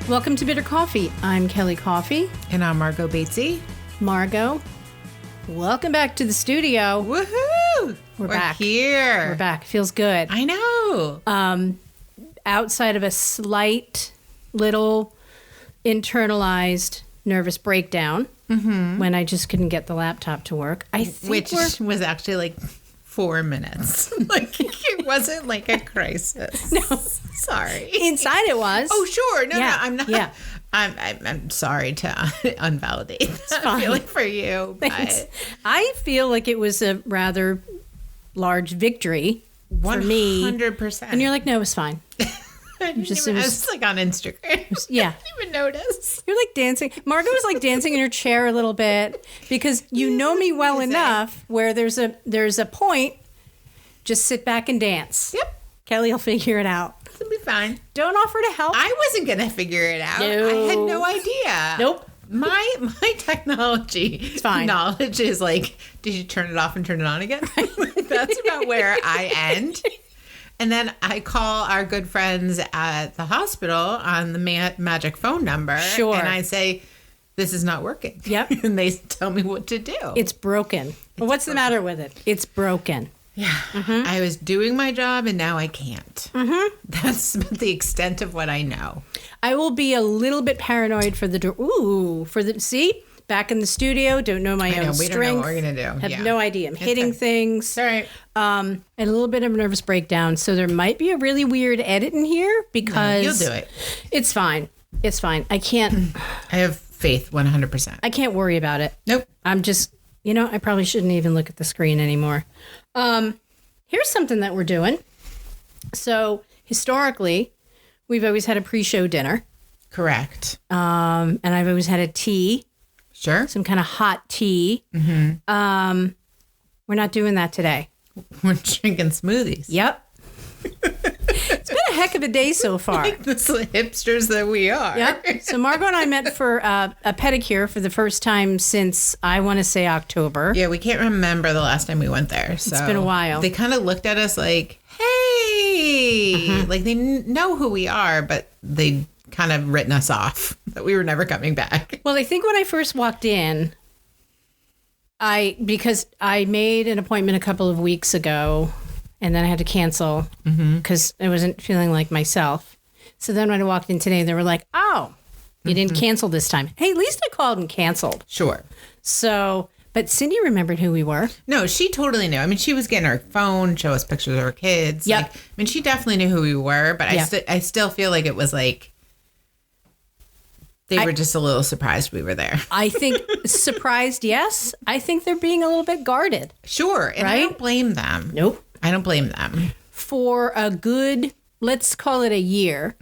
Welcome to Bitter Coffee. I'm Kelly Coffee. And I'm Margo Batesy. Margo, welcome back to the studio. Woohoo! We're back. Here. We're back. Feels good. I know. Outside of a slight little internalized nervous breakdown when I just couldn't get the laptop to work. Which was actually like 4 minutes. Like it wasn't like a crisis. No. Sorry. Inside it was. Oh, sure. No, Yeah. I'm not. Yeah. I'm sorry to unvalidate that fine. feeling for you. Thanks. But I feel like it was a rather large victory for me. 100%. And you're like, no, it was fine. I was like on Instagram. Yeah. I didn't even notice. You're like dancing. Margo was like dancing in her chair a little bit because you know me well enough where there's a point, just sit back and dance. Yep. Kelly will figure it out. It'll be fine. Don't offer to help. I wasn't going to figure it out. No. I had no idea. Nope. My technology knowledge is like, did you turn it off and turn it on again? That's about where I end. And then I call our good friends at the hospital on the magic phone number. Sure. And I say, this is not working. Yep. And they tell me what to do. It's broken. Well, what's the matter with it? It's broken. Yeah. I was doing my job and now I can't. That's the extent of what I know. I will be a little bit paranoid for the see? Back in the studio, don't know my own strength. We don't know what we're going to do. Have no idea. I'm hitting things. All right. And a little bit of a nervous breakdown. So there might be a really weird edit in here because... No, you'll do it. It's fine. It's fine. I can't... I have faith 100%. I can't worry about it. Nope. I'm just... I probably shouldn't even look at the screen anymore. Here's something that we're doing. So historically, we've always had a pre-show dinner. Correct. And I've always had a tea. Sure. Some kind of hot tea. We're not doing that today. We're drinking smoothies. Yep. It's been a heck of a day so far. Like the hipsters that we are. Yep. So Margo and I met for a pedicure for the first time since, I want to say, October. Yeah, we can't remember the last time we went there. So it's been a while. They kind of looked at us like, hey, like they know who we are, but they kind of written us off that we were never coming back. Well, I think when I first walked in, because I made an appointment a couple of weeks ago and then I had to cancel because I wasn't feeling like myself. So then when I walked in today, they were like, oh, you didn't cancel this time. Hey, at least I called and canceled. Sure. So, but Cindy remembered who we were. No, she totally knew. I mean, she was getting her phone, show us pictures of her kids. Yep. Like, I mean, she definitely knew who we were, but I still feel like it was like, they were just a little surprised we were there. I think surprised, yes. I think they're being a little bit guarded. Sure. And I don't blame them. Nope. I don't blame them. For a good, let's call it a year,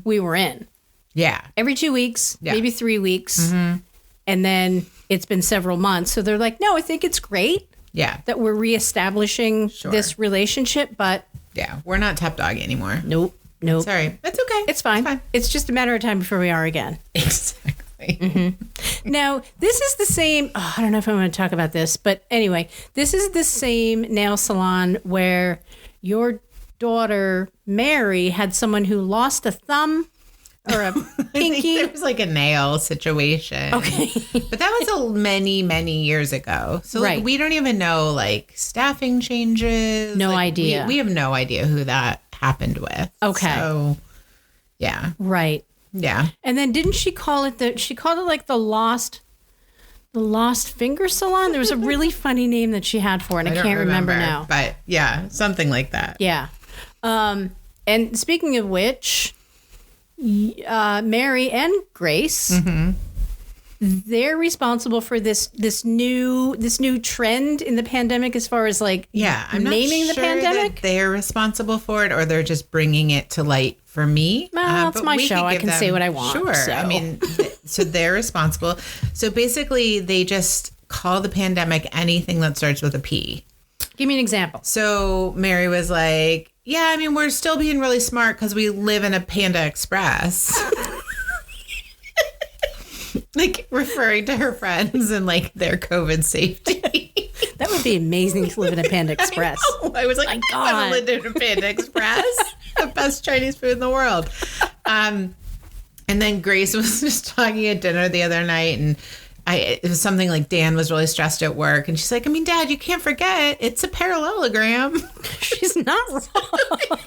we were in. Yeah. Every 2 weeks, maybe 3 weeks. And then it's been several months. So they're like, no, I think it's great that we're reestablishing this relationship. But yeah, we're not top dog anymore. Nope. Sorry. That's okay. It's fine. It's just a matter of time before we are again. Exactly. Now, this is the same. I don't know if I'm going to talk about this, but anyway, this is the same nail salon where your daughter, Mary, had someone who lost a thumb or a pinky. It was like a nail situation. Okay. But that was many, many years ago. So like, we don't even know like staffing changes. No like, idea. We have no idea who that happened with. Okay. So, yeah. Right. Yeah. And then didn't she call it she called it like the lost finger salon? There was a really funny name that she had for it, and I can't remember now. But yeah, something like that. Yeah. And speaking of which, Mary and Grace, they're responsible for this new trend in the pandemic as far as like I'm naming not the sure pandemic. That they're responsible for it, or they're just bringing it to light for me. Well, it's my show. I can say what I want. Sure. So. I mean, so they're responsible. So basically, they just call the pandemic anything that starts with a P. Give me an example. So Mary was like, yeah, I mean, we're still being really smart because we live in a Panda Express. Like referring to her friends and like their COVID safety. That would be amazing to live in a Panda Express. I was like, I want to live in a Panda Express. The best Chinese food in the world. And then Grace was just talking at dinner the other night, and it was something like Dan was really stressed at work, and she's like, I mean, Dad, you can't forget it's a parallelogram. She's not wrong.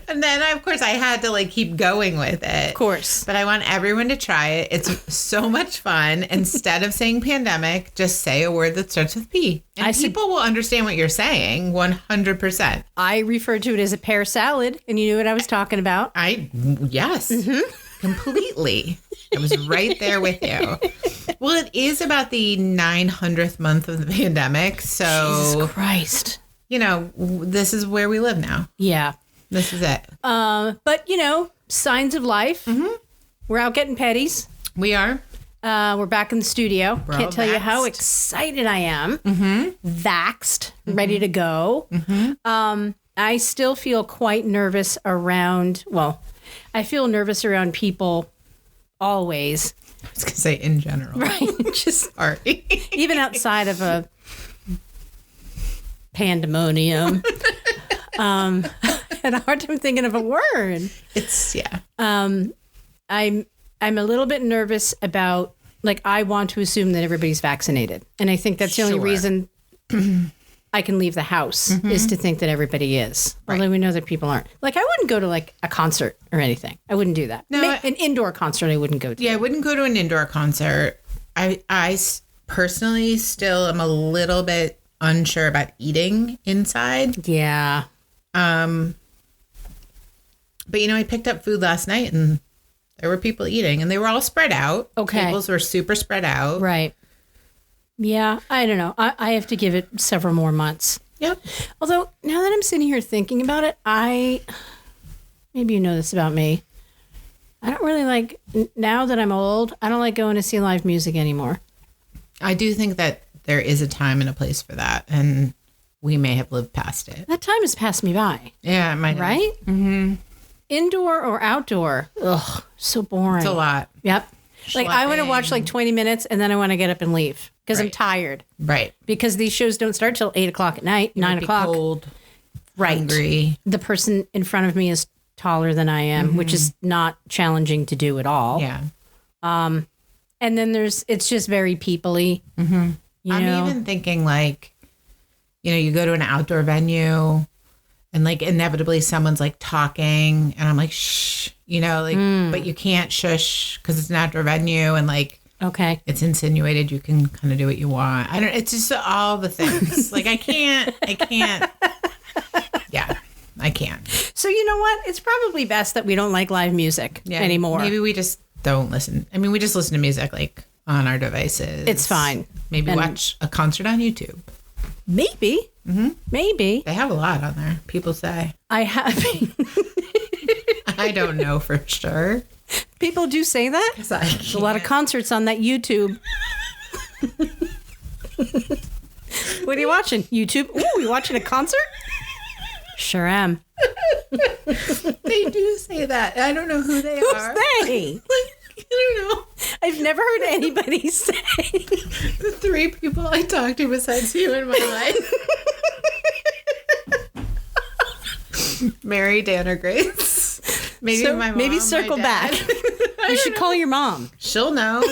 And then, of course, I had to keep going with it. Of course. But I want everyone to try it. It's so much fun. Instead of saying pandemic, just say a word that starts with P. And people will understand what you're saying 100%. I referred to it as a pear salad, and you knew what I was talking about. Yes. Mm-hmm. Completely. I was right there with you. Well, it is about the 900th month of the pandemic. So, Jesus Christ. This is where we live now. Yeah. This is it. But, signs of life. Mm-hmm. We're out getting petties. We are. We're back in the studio. Can't tell you how vaxxed. excited I am. Mm-hmm. Vaxxed, ready to go. Mm-hmm. I still feel quite nervous around, I feel nervous around people always. I was going to say in general. Right. Just sorry. Even outside of a pandemonium. I had a hard time thinking of a word. I'm a little bit nervous about, I want to assume that everybody's vaccinated. And I think that's the only reason I can leave the house is to think that everybody is. Right. Although we know that people aren't. I wouldn't go to a concert or anything. I wouldn't do that. No, an indoor concert I wouldn't go to. Yeah, I wouldn't go to an indoor concert. I personally still am a little bit unsure about eating inside. Yeah. But I picked up food last night and there were people eating and they were all spread out. Okay. Tables were super spread out. Right. Yeah, I don't know. I have to give it several more months. Yep. Although, now that I'm sitting here thinking about it, maybe you know this about me. I don't really now that I'm old, I don't like going to see live music anymore. I do think that there is a time and a place for that, and we may have lived past it. That time has passed me by. Yeah, it might have. Right? Mm-hmm. Indoor or outdoor? Ugh, so boring. It's a lot. Yep. I want to watch 20 minutes and then I want to get up and leave because I'm tired. Right. Because these shows don't start till 8 o'clock at night, 9 o'clock. Cold, right. Hungry. The person in front of me is taller than I am, which is not challenging to do at all. Yeah. And then it's just very people-y. Mm-hmm. I'm even thinking you go to an outdoor venue and inevitably someone's talking and I'm shh, but you can't shush because it's an outdoor venue and okay, it's insinuated you can kind of do what you want. It's just all the things. I can't. Yeah, I can't. So you know what? It's probably best that we don't like live music anymore. Maybe we just don't listen. I mean, we just listen to music on our devices. It's fine. Maybe watch a concert on YouTube. Maybe. Mm-hmm. Maybe. They have a lot on there, people say. I have. I don't know for sure. People do say that? There's a lot of concerts on that YouTube. What are you watching? YouTube? Ooh, you watching a concert? Sure am. They do say that. I don't know who they are. Who's they? I don't know. I've never heard anybody say. The 3 people I talked to besides you in my life. Mary, Dan, or Grace. Maybe my mom. Maybe circle back. You should call your mom. She'll know.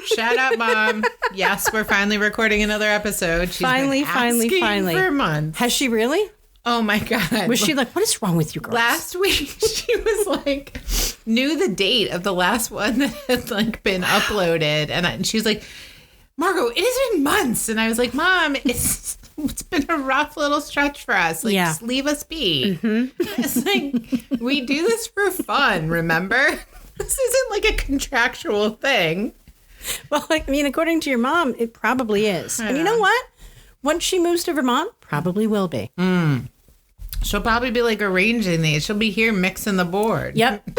Shout out, Mom. Yes, we're finally recording another episode. She's finally. for months. Has she really? Oh my God. Was she what is wrong with you girls? Last week, she was knew the date of the last one that had been uploaded. And she was like, Margo, it has been months. And I was like, Mom, it's been a rough little stretch for us. Just leave us be. Mm-hmm. It's we do this for fun, remember? This isn't a contractual thing. Well, according to your mom, it probably is. And you know what? Once she moves to Vermont, probably will be. She'll probably be arranging these. She'll be here mixing the board. Yep.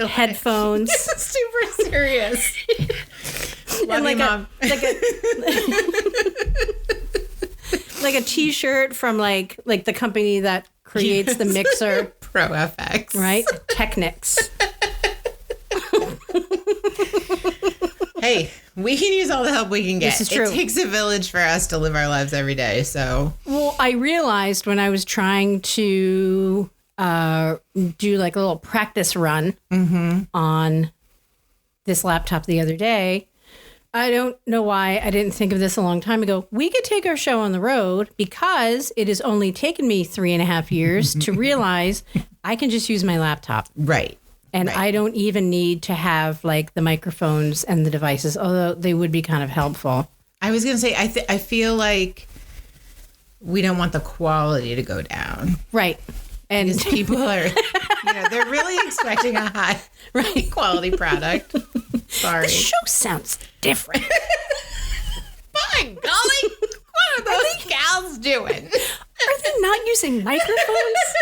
Headphones. Super serious. Love you, Mom. A t-shirt from the company that creates the mixer. Pro FX. Right? Technics. Hey, we can use all the help we can get. This is true. It takes a village for us to live our lives every day, so. Well, I realized when I was trying to do like a little practice run on this laptop the other day. I don't know why I didn't think of this a long time ago. We could take our show on the road because it has only taken me 3.5 years to realize I can just use my laptop. Right. And I don't even need to have like the microphones and the devices, although they would be kind of helpful. I was going to say, I feel like we don't want the quality to go down. Right. And because people are, they're really expecting a high quality product. Sorry. The show sounds different. My golly, what are those gals doing? Are they not using microphones?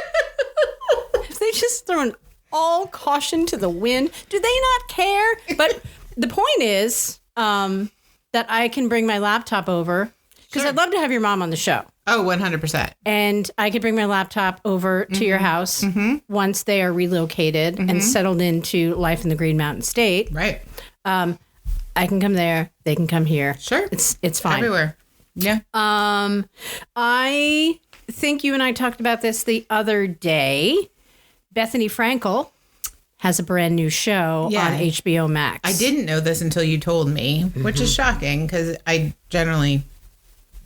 Have they just thrown all caution to the wind? Do they not care? But the point is that I can bring my laptop over because I'd love to have your mom on the show. Oh, 100%. And I could bring my laptop over to your house once they are relocated and settled into life in the Green Mountain State. Right. I can come there. They can come here. Sure. It's fine. Everywhere. Yeah. I think you and I talked about this the other day. Bethany Frankel has a brand new show on HBO Max. I didn't know this until you told me, which is shocking because I generally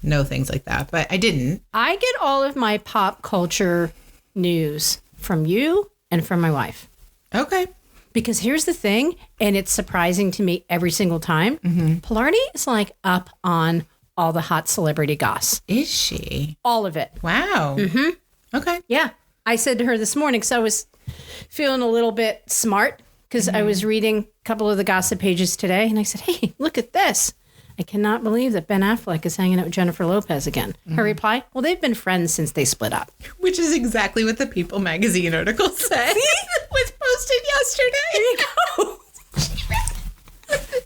know things like that, but I didn't. I get all of my pop culture news from you and from my wife. Okay. Because here's the thing, and it's surprising to me every single time. Pilardi is like up on all the hot celebrity goss. Is she? All of it. Wow. Okay. Yeah. I said to her this morning, because I was feeling a little bit smart, because I was reading a couple of the gossip pages today, and I said, hey, look at this. I cannot believe that Ben Affleck is hanging out with Jennifer Lopez again. Her reply, well, they've been friends since they split up. Which is exactly what the People magazine article said. Was posted yesterday. There you go.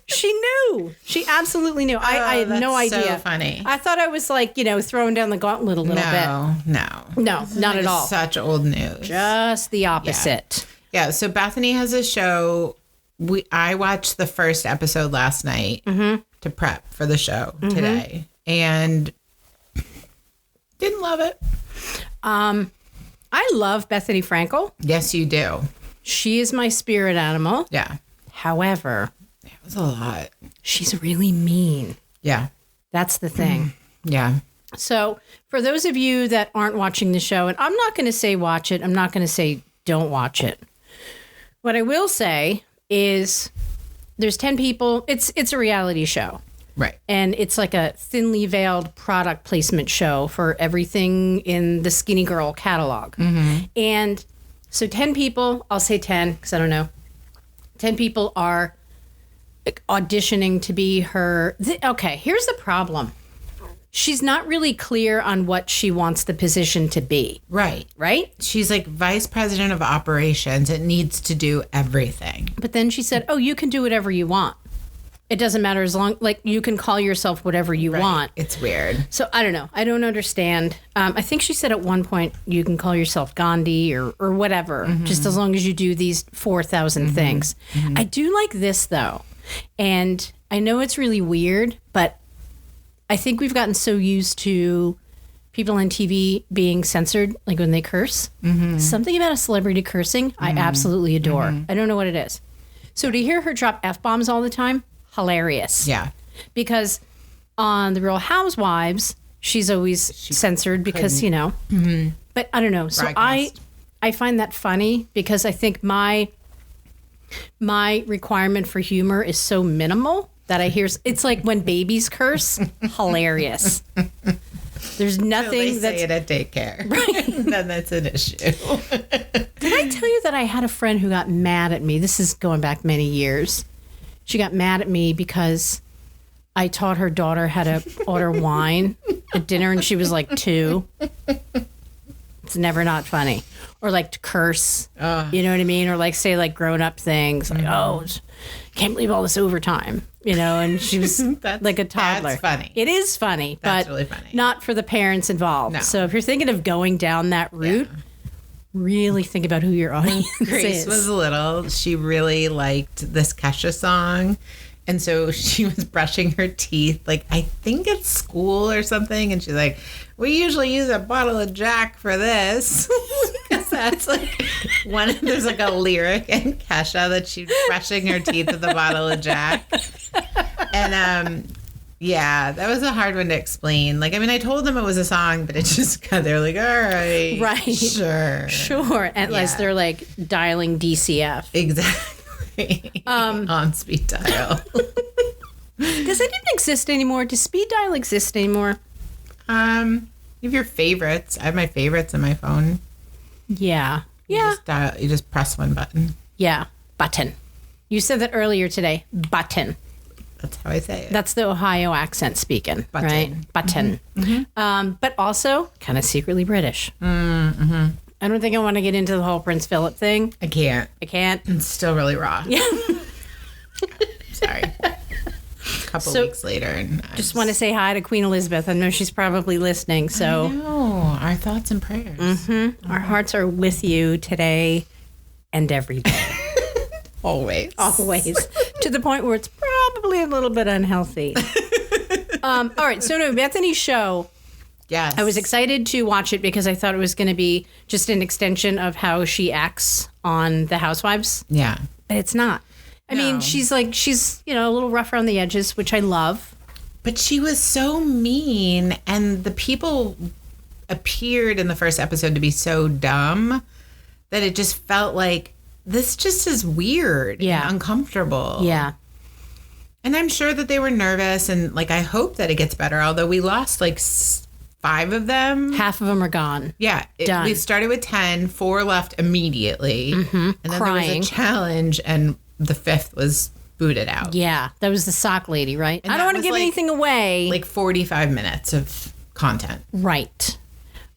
She knew. She absolutely knew. I had no idea. So funny. I thought I was like, throwing down the gauntlet a little bit. No, not at all. Such old news. Just the opposite. Yeah. So Bethany has a show. I watched the first episode last night to prep for the show today, and didn't love it. I love Bethany Frankel. Yes, you do. She is my spirit animal. Yeah. However, it was a lot. She's really mean. Yeah. That's the thing. Yeah. So for those of you that aren't watching the show, and I'm not going to say watch it, I'm not going to say don't watch it. What I will say is there's 10 people. It's a reality show. Right. And it's like a thinly veiled product placement show for everything in the Skinny Girl catalog. And so 10 people, I'll say 10 because I don't know. 10 people are auditioning to be her. Okay, here's the problem. She's not really clear on what she wants the position to be. Right. Right? She's like vice president of operations. It needs to do everything. But then she said, oh, you can do whatever you want. It doesn't matter as long, like you can call yourself whatever you want. It's weird. So I don't know. I don't understand. I think she said at one point you can call yourself Gandhi or whatever, just as long as you do these 4,000 things. I do like this though. And I know it's really weird, but I think we've gotten so used to people on TV being censored, like when they curse. Something about a celebrity cursing, I absolutely adore. I don't know what it is. So to hear her drop F-bombs all the time, hilarious. Yeah. Because on The Real Housewives, she's always censored because, but I don't know. So Broadcast. I find that funny because I think my requirement for humor is so minimal that I hear it's like when babies curse, hilarious. There's nothing they say it at daycare. Right. Then that's an issue. Did I tell you that I had a friend who got mad at me? This is going back many years. She got mad at me because I taught her daughter how to order wine at dinner and she was like 2. It's never not funny. Or like to curse. You know what I mean? Or like say like grown up things. Like, can't believe all this overtime. And she was like a toddler. That's funny. It is funny, That's but really funny. not for the parents involved. No. So if you're thinking of going down that route, really think about who your audience Grace is. was little. She really liked this Kesha song. And so she was brushing her teeth, like, I think at school or something. And she's like, we usually use a bottle of Jack for this. Because That's like there's like a lyric in Kesha that she's brushing her teeth with a bottle of Jack. And yeah, that was a hard one to explain. Like, I mean, I told them it was a song, but it just got, they're like, all right. Right. Sure. Unless they're like dialing DCF. Exactly. On speed dial. Does it even exist anymore? Does speed dial exist anymore? You have your favorites. I have my favorites on my phone. Yeah. You just press one button. Yeah. Button. You said that earlier today. Button. That's how I say it. That's the Ohio accent speaking, Button. Right? Button. Mm-hmm. But also kind of secretly British. Mm-hmm. I don't think I want to get into the whole Prince Philip thing. I can't. It's still really raw. Yeah. Sorry. A couple weeks later. And just want to say hi to Queen Elizabeth. I know she's probably listening. So, I know. Our thoughts and prayers. Mm-hmm. Our hearts are with you today and every day. Always. To the point where it's probably a little bit unhealthy. All right. So, no, Bethany's show. Yes. I was excited to watch it because I thought it was going to be just an extension of how she acts on The Housewives. Yeah. But it's not. I mean, she's a little rough around the edges, which I love. But she was so mean, and the people appeared in the first episode to be so dumb that it just felt like this just is weird and uncomfortable. Yeah. And I'm sure that they were nervous, and like I hope that it gets better, although we lost like 5 of them. Half of them are gone. Yeah. Done. We started with 10, 4 left immediately. Mm-hmm. And then Crying. there was a challenge, and the 5th was booted out. Yeah. That was the sock lady, right? And I don't want to give anything away. Like 45 minutes of content. Right.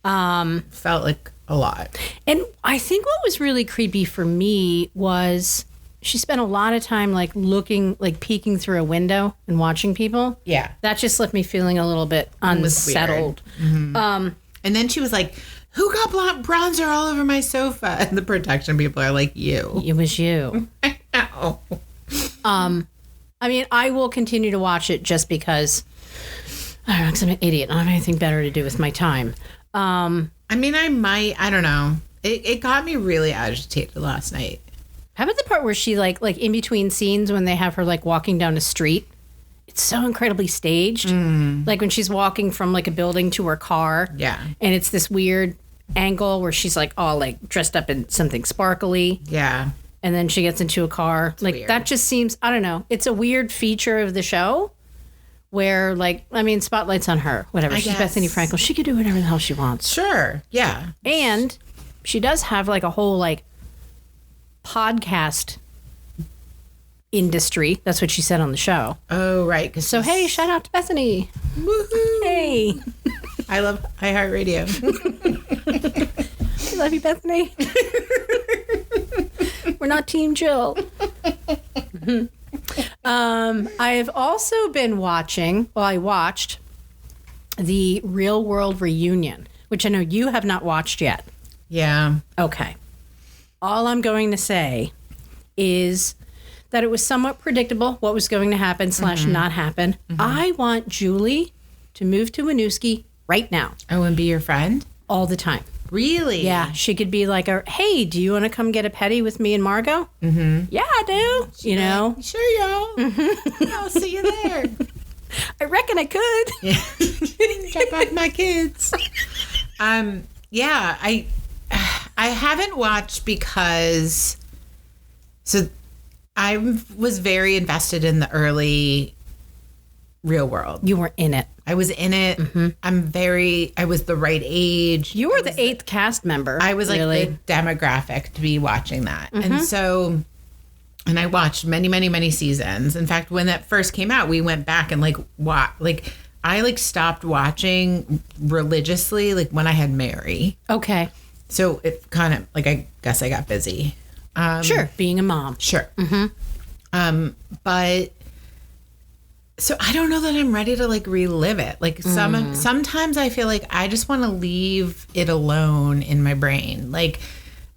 Felt like a lot. And I think what was really creepy for me was she spent a lot of time like looking, like peeking through a window and watching people. Yeah. That just left me feeling a little bit unsettled. Mm-hmm. And then she was like, who got bronzer all over my sofa? And the protection people are like, you. It was you. Ow. I mean, I will continue to watch it just because, I don't know, because I'm an idiot. I don't have anything better to do with my time. I mean, I don't know. It got me really agitated last night. How about the part where she like in between scenes when they have her like walking down a street? It's so incredibly staged. Like when she's walking from like a building to her car. Yeah. And it's this weird angle where she's like all like dressed up in something sparkly. Yeah. And then she gets into a car. It's like weird. That just seems, I don't know. It's a weird feature of the show where like, I mean, spotlight's on her, whatever. She's Bethany Frankel. She can do whatever the hell she wants. Sure. Yeah. And she does have like a whole like podcast industry. That's what she said on the show. Oh, right. So, hey, shout out to Bethany. Woohoo. Hey. I love iHeartRadio. I love you, Bethany. We're not Team Jill. I have also been watching, I watched the Real World Reunion, which I know you have not watched yet. Yeah. Okay. All I'm going to say is that it was somewhat predictable what was going to happen / not happen. I want Julie to move to Winooski right now. Oh, and be your friend? All the time. Really? Yeah. She could be like, hey, do you want to come get a petty with me and Margo? Mm-hmm. Yeah, I do. You know? Sure, y'all. I'll see you there. I reckon I could. Yeah. Drop off my kids. Yeah, I haven't watched because I was very invested in the early Real World. You were in it. I was in it. Mm-hmm. I was the right age. You were the 8th cast member. I was like the demographic to be watching that. Mm-hmm. And I watched many, many, many seasons. In fact, when that first came out, we went back and I stopped watching religiously like when I had Mary. Okay. So it kind of I guess I got busy. Sure. Being a mom. Sure. Mm-hmm. But so I don't know that I'm ready to relive it. Sometimes I feel like I just want to leave it alone in my brain. Like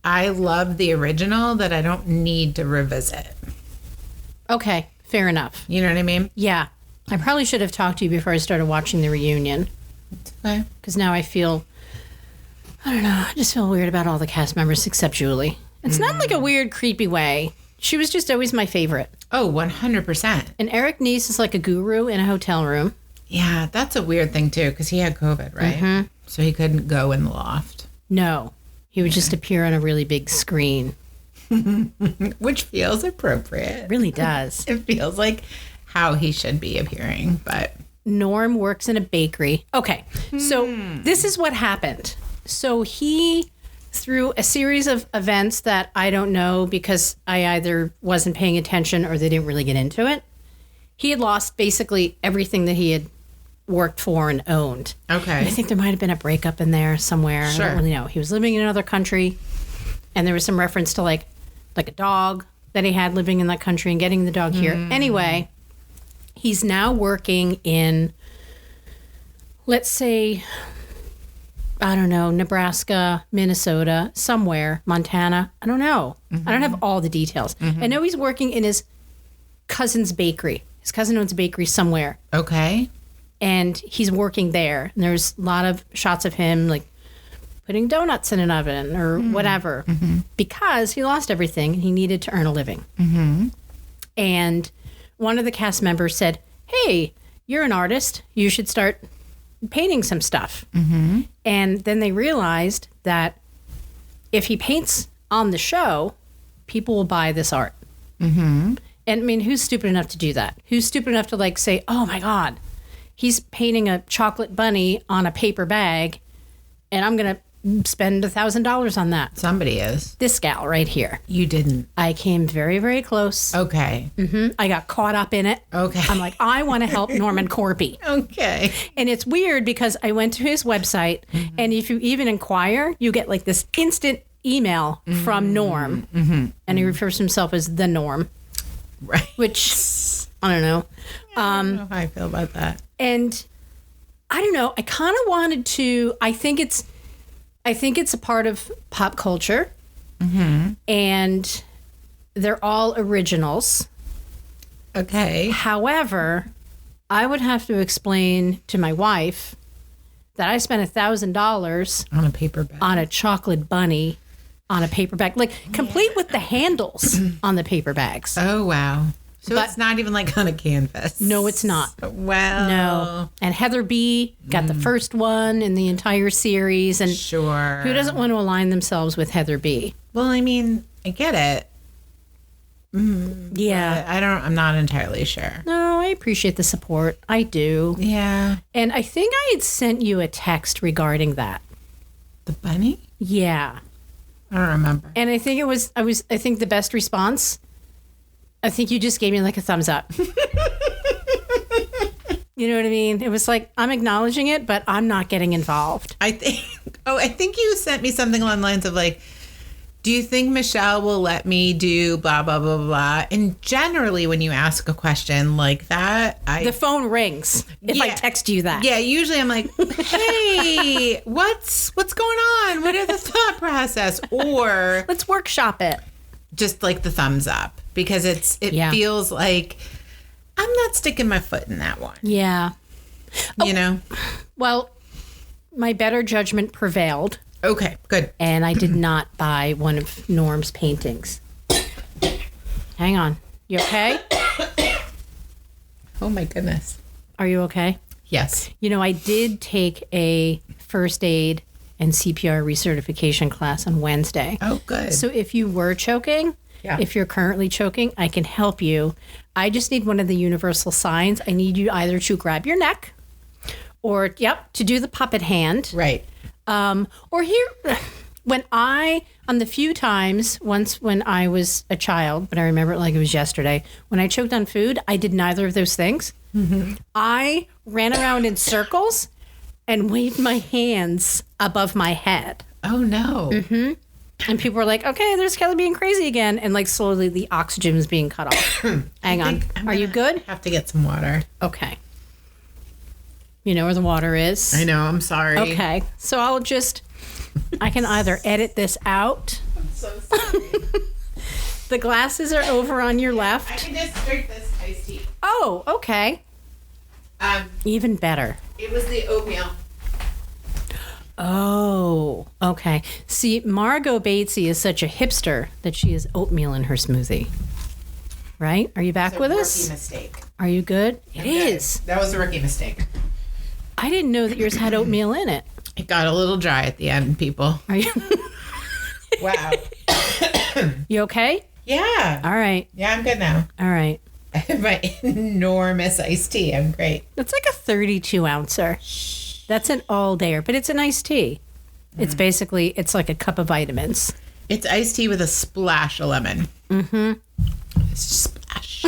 I love the original that I don't need to revisit. Okay. Fair enough. You know what I mean? Yeah. I probably should have talked to you before I started watching the reunion. Okay. Because now I feel I don't know. I just feel weird about all the cast members except Julie. It's not like a weird, creepy way. She was just always my favorite. Oh, 100%. And Eric Nies is like a guru in a hotel room. Yeah, that's a weird thing, too, because he had COVID, right? Mm-hmm. So he couldn't go in the loft. No. He would just appear on a really big screen. Which feels appropriate. It really does. It feels like how he should be appearing, but... Norm works in a bakery. Okay, so this is what happened. So he... through a series of events that I don't know because I either wasn't paying attention or they didn't really get into it, he had lost basically everything that he had worked for and owned. Okay. And I think there might have been a breakup in there somewhere. Sure. I don't really know. He was living in another country, and there was some reference to like a dog that he had living in that country and getting the dog here. Anyway, he's now working in, let's say... I don't know, Nebraska, Minnesota, somewhere, Montana. I don't know. I don't have all the details. I know he's working in his cousin's bakery. His cousin owns a bakery somewhere. Okay. And he's working there. And there's a lot of shots of him, like, putting donuts in an oven or whatever. Because he lost everything and he needed to earn a living. And one of the cast members said, hey, you're an artist. You should start painting some stuff. And then they realized that if he paints on the show, people will buy this art. And I mean, who's stupid enough to do that? Who's stupid enough to like say, oh my God, he's painting a chocolate bunny on a paper bag and I'm going to spend $1,000 on that. Somebody is. This gal right here. You didn't. I came very, very close. Okay. I got caught up in it. Okay. I'm like, I want to help Norman Corby. Okay. And it's weird because I went to his website and if you even inquire, you get like this instant email from Norm. And he refers to himself as the Norm. Right. Which, I don't know. I don't know how I feel about that. And I don't know. I kind of wanted to, I think it's a part of pop culture, and they're all originals. Okay. However, I would have to explain to my wife that I spent $1,000 on a paper bag, on a chocolate bunny, on a paper bag, like complete with the handles on the paper bags. Oh, wow. So it's not even like on a canvas. No, it's not. Well. No. And Heather B. got the first one in the entire series. And sure. Who doesn't want to align themselves with Heather B? Well, I mean, I get it. Yeah. I'm not entirely sure. No, I appreciate the support. I do. Yeah. And I think I had sent you a text regarding that. The bunny? Yeah. I don't remember. And I think I think the best response, I think you just gave me like a thumbs up. You know what I mean? It was like, I'm acknowledging it, but I'm not getting involved. I think you sent me something along the lines of like, do you think Michelle will let me do blah, blah, blah, blah? And generally when you ask a question like that, the phone rings if I text you that. Yeah, usually I'm like, hey, what's going on? What is the thought process? Or let's workshop it. Just like the thumbs up, because it feels like I'm not sticking my foot in that one. Yeah. You know? Well, my better judgment prevailed. Okay, good. And I did not buy one of Norm's paintings. Hang on. You okay? Oh my goodness. Are you okay? Yes. You know, I did take a first aid and CPR recertification class on Wednesday. Oh, good. So if you were choking, if you're currently choking, I can help you. I just need one of the universal signs. I need you either to grab your neck or, to do the puppet hand. Right. Or here, on the few times, once when I was a child, but I remember it like it was yesterday, when I choked on food, I did neither of those things. I ran around in circles and waved my hands above my head. Oh, no. And people were like, okay, there's Kelly being crazy again. And like slowly the oxygen was being cut off. Hang on. Are you good? Have to get some water. Okay. You know where the water is? I know. I'm sorry. Okay. So I can either edit this out. I'm so sorry. The glasses are over on your left. I can just drink this iced tea. Oh, okay. Even better. It was the oatmeal. Oh, okay. See, Margo Batesy is such a hipster that she has oatmeal in her smoothie. Right? Are you back with us? Rookie mistake. Are you good? It is. That was a rookie mistake. I didn't know that yours had oatmeal in it. It got a little dry at the end, people. Are you? Wow. You okay? Yeah. All right. Yeah, I'm good now. All right. I have my enormous iced tea. I'm great. That's like a 32 ouncer. That's an all-dayer, but it's an iced tea. It's basically, it's like a cup of vitamins. It's iced tea with a splash of lemon. Mm-hmm. Splash.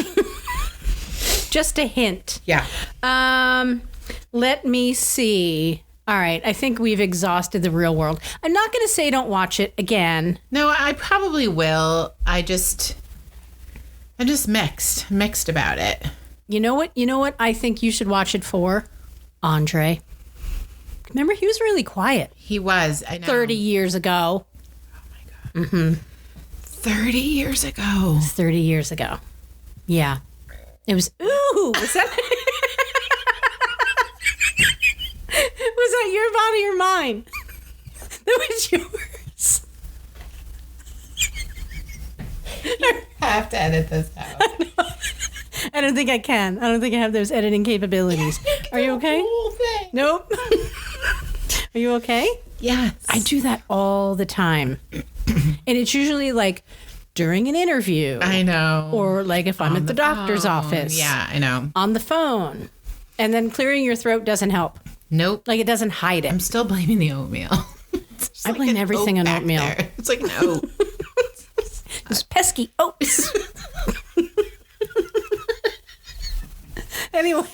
Just a hint. Yeah. Let me see. All right. I think we've exhausted the real world. I'm not going to say don't watch it again. No, I probably will. I'm just mixed about it. You know what I think you should watch it for? Andre. Remember, he was really quiet. He was. I know. 30 years ago. Oh my God. Mm-hmm. 30 years ago. 30 years ago. Yeah. It was, ooh, was that? Was that your body or mine? That was yours. You have to edit this out. I don't think I can. I don't think I have those editing capabilities. Are you okay? Whole thing. Nope. Are you okay? Yes. I do that all the time. And it's usually like during an interview. I know. Or like if I'm at the doctor's office. Yeah, I know. On the phone. And then clearing your throat doesn't help. Nope. Like it doesn't hide it. I'm still blaming the oatmeal. I blame everything on oatmeal. There. It's like an oat. Those pesky oats. Anyway.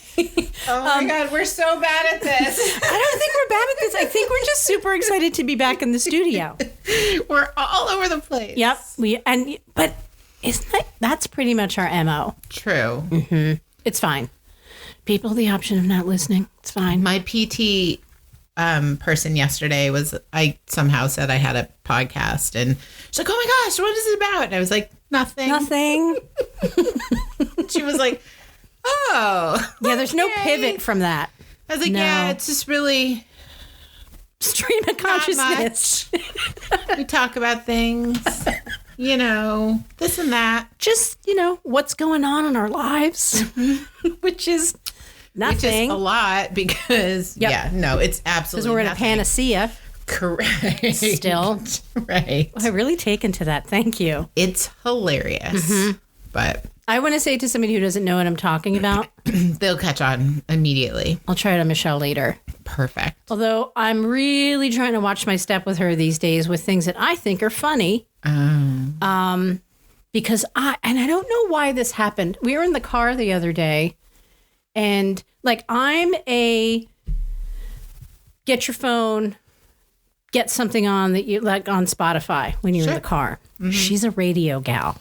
Oh my God, we're so bad at this. I don't think we're bad at this. I think we're just super excited to be back in the studio. We're all over the place. Yep. But isn't that's pretty much our MO. True. Mm-hmm. It's fine. People have the option of not listening. It's fine. My PT person yesterday I somehow said I had a podcast and she's like, oh my gosh, what is it about? And I was like, nothing. Nothing. She was like, oh. Yeah, there's no pivot from that. I was like, yeah, it's just really stream of consciousness. We talk about things, this and that. Just, what's going on in our lives, which is nothing. Which is a lot because, it's absolutely because we're in nothing. a panacea. Correct. Still. Right. I've really taken to that. Thank you. It's hilarious. Mm-hmm. But I want to say to somebody who doesn't know what I'm talking about. They'll catch on immediately. I'll try it on Michelle later. Perfect. Although I'm really trying to watch my step with her these days with things that I think are funny. Because I don't know why this happened. We were in the car the other day and I'm a get your phone, get something on that you like on Spotify when you're in the car. Mm-hmm. She's a radio gal.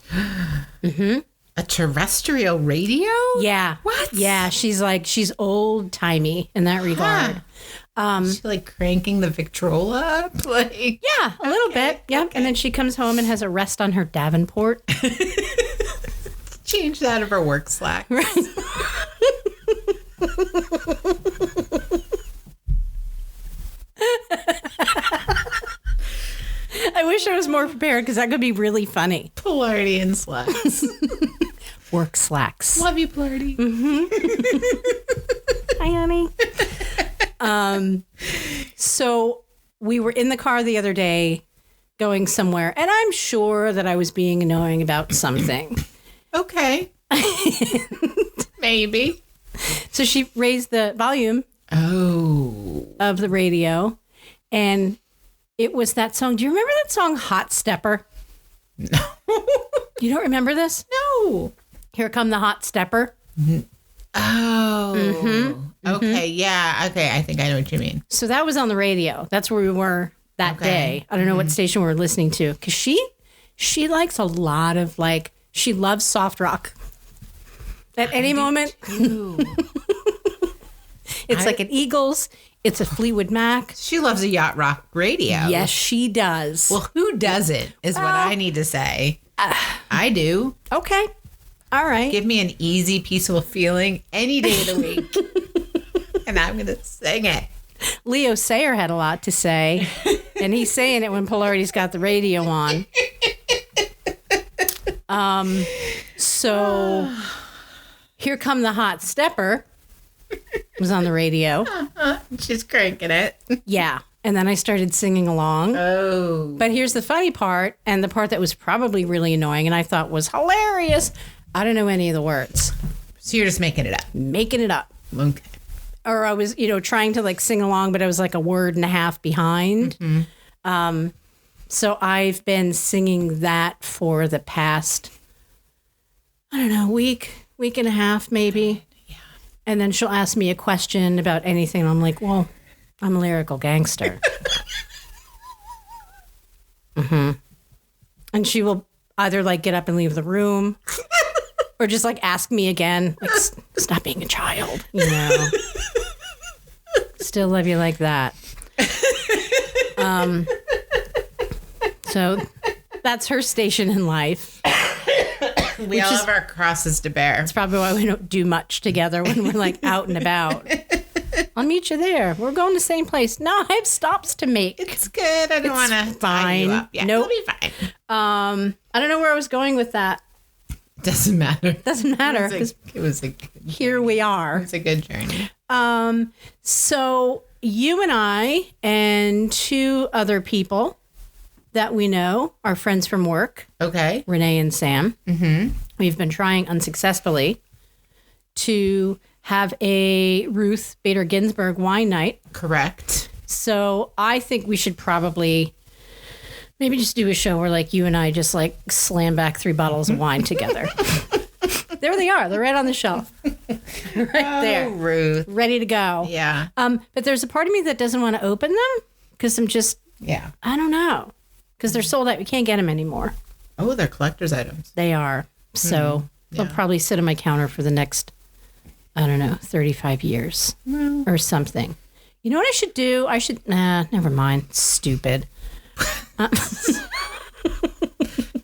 Mm-hmm. A terrestrial radio? Yeah. What? Yeah, she's old timey in that regard. She cranking the Victrola up? Yeah, a little bit. Yeah. Okay. And then she comes home and has a rest on her Davenport. Change that of her work Slack. Right. I wish I was more prepared because that could be really funny. Polarity and slacks. Work slacks. Love you, Polarity. Mm-hmm. Hi, honey. So we were in the car the other day going somewhere, and I'm sure that I was being annoying about something. Okay. Maybe. So she raised the volume of the radio, and it was that song. Do you remember that song, Hot Stepper? No. You don't remember this? No. Here Come the Hot Stepper. Oh. Mm-hmm. Okay. Yeah. Okay. I think I know what you mean. So that was on the radio. That's where we were that day. I don't know what station we were listening to. Because she likes a lot of she loves soft rock. At any moment. It's like an Eagles. It's a Fleetwood Mac. She loves a yacht rock radio. Yes, she does. Well, who doesn't is what I need to say. I do. Okay. All right. Give me an easy, peaceful feeling any day of the week. And I'm going to sing it. Leo Sayer had a lot to say, and he's saying it when Polarity's got the radio on. So Here Come the Hot Stepper was on the radio. She's cranking it. Yeah. And then I started singing along. Oh. But here's the funny part, and the part that was probably really annoying and I thought was hilarious. I don't know any of the words. So you're just making it up. Making it up. Okay. Or I was, trying to like sing along, but I was like a word and a half behind. Mm-hmm. So I've been singing that for the past, I don't know, week and a half maybe. Yeah. And then she'll ask me a question about anything. And I'm like, well, I'm a lyrical gangster. Mm-hmm. And she will either like get up and leave the room or just like ask me again, like, stop being a child, Still love you like that. So that's her station in life. We all have our crosses to bear. That's probably why we don't do much together when we're like out and about. I'll meet you there. We're going to the same place. No, I have stops to make. It's good. I don't want to tie you up. Yeah, nope. It'll be fine. I don't know where I was going with that. Doesn't matter. Doesn't matter. It was a good here we are. It's a good journey. So you and I and two other people that we know are friends from work. Okay. Renee and Sam. Mm-hmm. We've been trying unsuccessfully to have a Ruth Bader Ginsburg wine night. Correct. So I think we should probably maybe just do a show where like you and I just like slam back 3 bottles of wine together. There they are. They're right on the shelf. Right there. Ruth. Ready to go. Yeah. But there's a part of me that doesn't want to open them because I'm just, I don't know. Because they're sold out. You can't get them anymore. Oh, they're collector's items. They are. So they'll probably sit on my counter for the next, I don't know, 35 years or something. You know what I should do? Never mind. Stupid.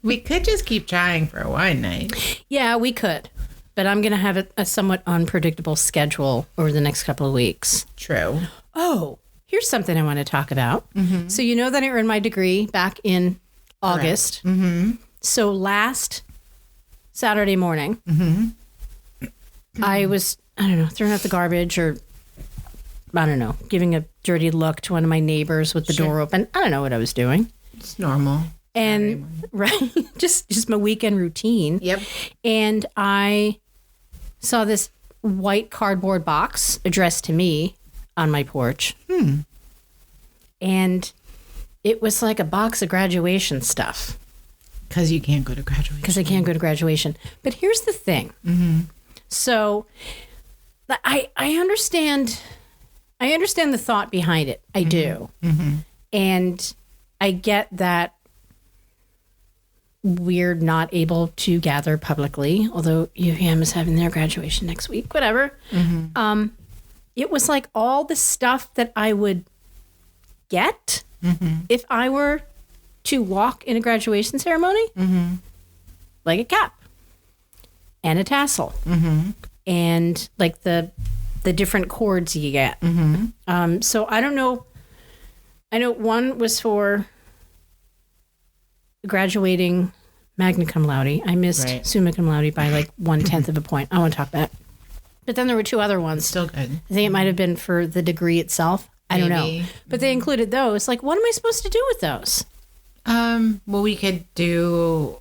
We could just keep trying for a wine night. Yeah, we could. But I'm going to have a somewhat unpredictable schedule over the next couple of weeks. True. Oh, here's something I want to talk about. Mm-hmm. So you know that I earned my degree back in August. Mm-hmm. So last Saturday morning, I was, throwing out the garbage or, giving a dirty look to one of my neighbors with the door open. I don't know what I was doing. It's normal. And right, just my weekend routine. Yep. And I saw this white cardboard box addressed to me on my porch. And it was like a box of graduation stuff. Because you can't go to graduation. Because I can't go to graduation. But here's the thing. Mm-hmm. So I understand the thought behind it. I do. Mm-hmm. And I get that we're not able to gather publicly, although UVM is having their graduation next week, whatever. Mm-hmm. It was like all the stuff that I would get if I were to walk in a graduation ceremony, like a cap and a tassel and like the different cords you get. So I don't know. I know one was for graduating magna cum laude. I missed summa cum laude by like 1/10 of a point. I want to talk about it. But then there were 2 other ones. Still good. I think it might have been for the degree itself. I don't know. But they included those. Like, what am I supposed to do with those? Well, we could do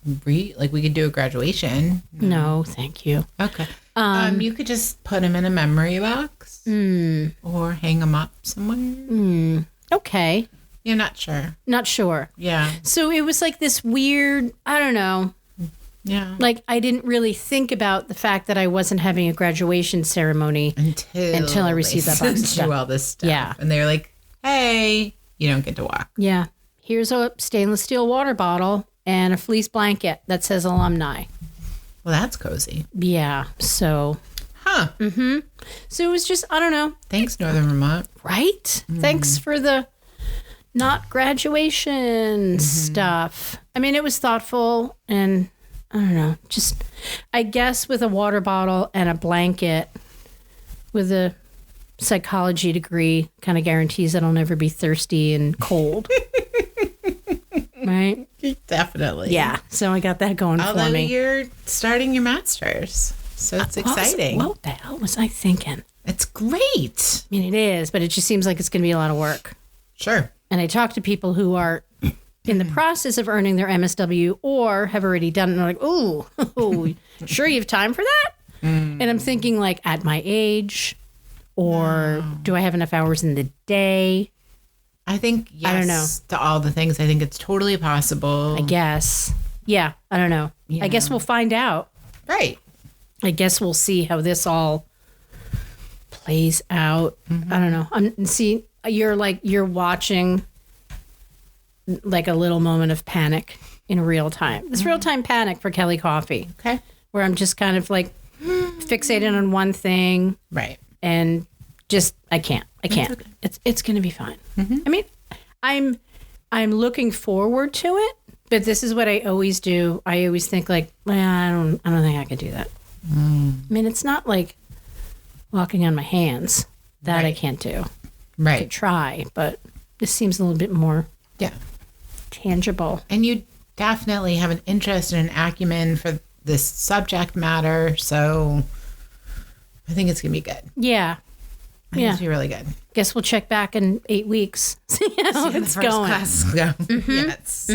we could do a graduation. No, thank you. Okay. You could just put them in a memory box or hang them up somewhere. Okay. You're not sure. Not sure. Yeah. So it was like this weird, I don't know. Yeah. Like I didn't really think about the fact that I wasn't having a graduation ceremony until I received that box of stuff. All this stuff. Yeah. And they were like, hey, you don't get to walk. Yeah. Here's a stainless steel water bottle and a fleece blanket that says alumni. Well, that's cozy. Yeah. So. Huh. So it was just, I don't know. Thanks, Northern Vermont. Right? Thanks for the not graduation stuff. I mean, it was thoughtful and I don't know, just, I guess with a water bottle and a blanket with a psychology degree kind of guarantees that I'll never be thirsty and cold. Right? Definitely. Yeah. So I got that going for me. Although you're starting your master's, so it's exciting. What the hell was I thinking? It's great. I mean, it is, but it just seems like it's going to be a lot of work. Sure. And I talk to people who are in the process of earning their MSW or have already done it. And they're like, ooh, sure you have time for that? And I'm thinking like at my age, or do I have enough hours in the day? I think yes I don't know. To all the things. I think it's totally possible. I guess. Yeah, I don't know. I guess we'll find out. Right. I guess we'll see how this all plays out. I don't know. You're watching like a little moment of panic in real time. This real time panic for Kelly Coffee. Okay. Where I'm just kind of like fixated on one thing. Right. And just I can't. Okay. It's going to be fine. I mean, I'm looking forward to it, but this is what I always do. I always think like, well, I don't think I could do that. I mean, it's not like walking on my hands that I can't do. Right. I could try, but this seems a little bit more tangible. And you definitely have an interest and an acumen for this subject matter, so I think it's gonna be good. Yeah. I think it's gonna be really good. Guess we'll check back in 8 weeks. See how it's going. Class go. Yes.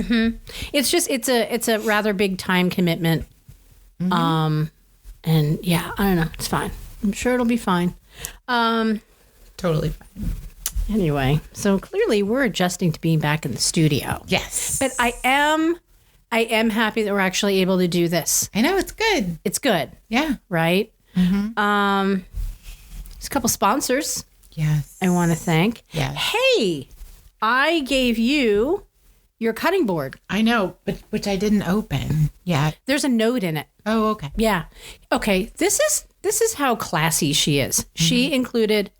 It's just it's a rather big time commitment. And yeah, I don't know. It's fine. I'm sure it'll be fine. Totally fine. Anyway, so clearly we're adjusting to being back in the studio. Yes. But I am happy that we're actually able to do this. I know, it's good. It's good. Yeah. Right? There's a couple sponsors. Yes. I want to thank. Yes. Hey, I gave you your cutting board. I know, but which I didn't open yet. There's a note in it. Oh, okay. Yeah. Okay. This is how classy she is. She included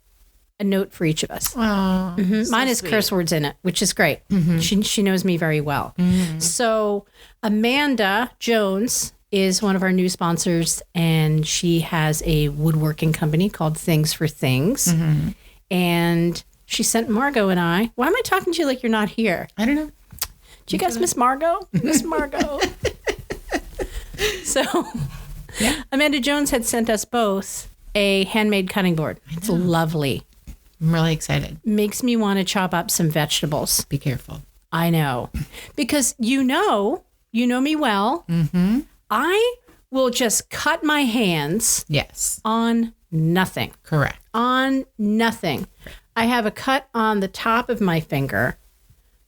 a note for each of us. Oh, Mine is curse words in it, which is great. She knows me very well. So Amanda Jones is one of our new sponsors, and she has a woodworking company called Things for Things. And she sent Margo and I. Why am I talking to you like you're not here? I don't know. Do you guys miss Margo? Miss Margo. So Amanda Jones had sent us both a handmade cutting board. It's lovely. I'm really excited. Makes me want to chop up some vegetables. Be careful. I know. Because you know me well. I will just cut my hands on nothing. Correct. On nothing. I have a cut on the top of my finger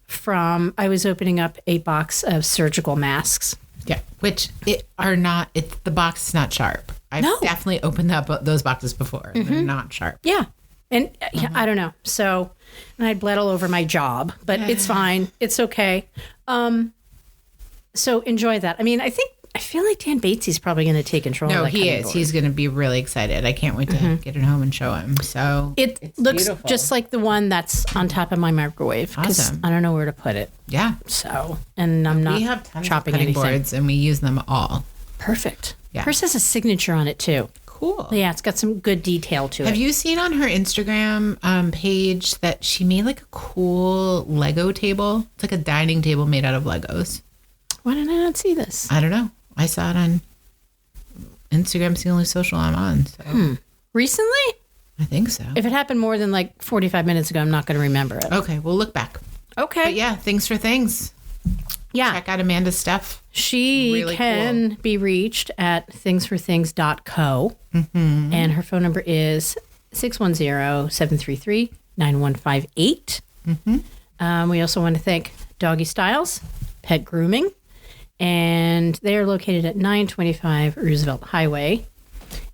from, I was opening up a box of surgical masks. Yeah, which the box is not sharp. I've definitely opened those boxes before. They're not sharp. Yeah. And I don't know. So, and I bled all over my job, but it's fine. It's okay. So enjoy that. I mean, I feel like Dan Batesy's probably going to take control of that he is. board. He's going to be really excited. I can't wait to get it home and show him. So it looks beautiful. just like the one that's on top of my microwave. Awesome. I don't know where to put it. Yeah. So, and I'm not We have tons chopping of cutting anything. boards, and we use them all. Perfect. Yeah. Hers has a signature on it too. Cool. Yeah, it's got some good detail to it. Have you seen on her Instagram page that she made like a cool Lego table? It's like a dining table made out of Legos. Why did I not see this? I don't know. I saw it on Instagram. It's the only social I'm on. So. Recently? I think so. If it happened more than like 45 minutes ago, I'm not going to remember it. Okay, we'll look back. Okay. But yeah, Things for Things. Yeah. Check out Amanda's stuff. She Really can be reached at thingsforthings.co. And her phone number is 610-733-9158. We also want to thank Doggy Styles Pet Grooming. And they are located at 925 Roosevelt Highway.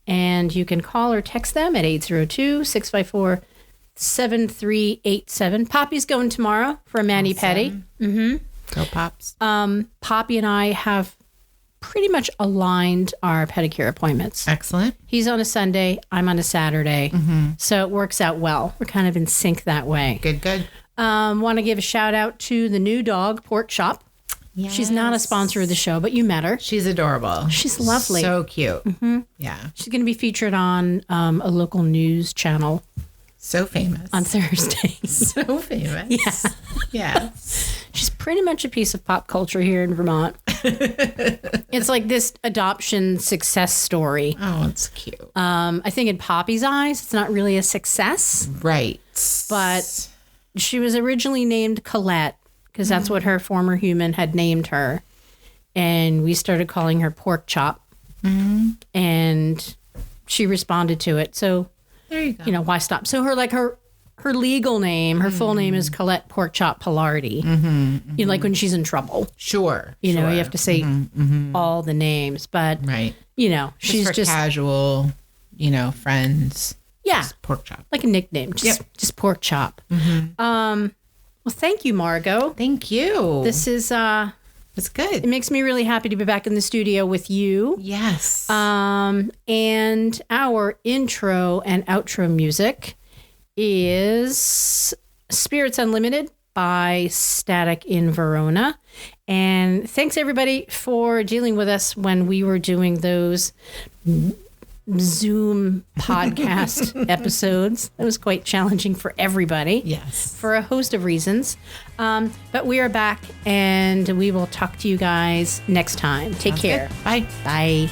And you can call or text them at 802-654-7387. Poppy's going tomorrow for a mani-pedi. Go Pops. Poppy and I have pretty much aligned our pedicure appointments. Excellent. He's on a Sunday, I'm on a Saturday. So it works out well. We're kind of in sync that way. Good. Want to give a shout out to the new dog, Pork Chop. Yes. She's not a sponsor of the show, but you met her. She's adorable. She's lovely. So cute. Yeah. She's going to be featured on a local news channel So famous. on Thursdays. So famous. Yeah. Yeah. She's pretty much a piece of pop culture here in Vermont. It's like this adoption success story. Oh, it's cute. I think in Poppy's eyes, it's not really a success. Right. But she was originally named Colette because that's what her former human had named her. And we started calling her Pork Chop. Mm-hmm. And she responded to it. So, there you go. Why stop? So her legal name, her full name is Colette Pork Chop Pilardi. Like when she's in trouble. Sure. You have to say all the names. But, right. She's just casual, friends. Yeah. Just Pork Chop. Like a nickname. Just Pork Chop. Well, thank you, Margo. Thank you. This is... It's good. It makes me really happy to be back in the studio with you. Yes. And our intro and outro music is Spirits Unlimited by Static in Verona. And thanks everybody for dealing with us when we were doing those Zoom podcast episodes. That was quite challenging for everybody. Yes. For a host of reasons. But we are back and we will talk to you guys next time. Take care. Good. Bye. Bye.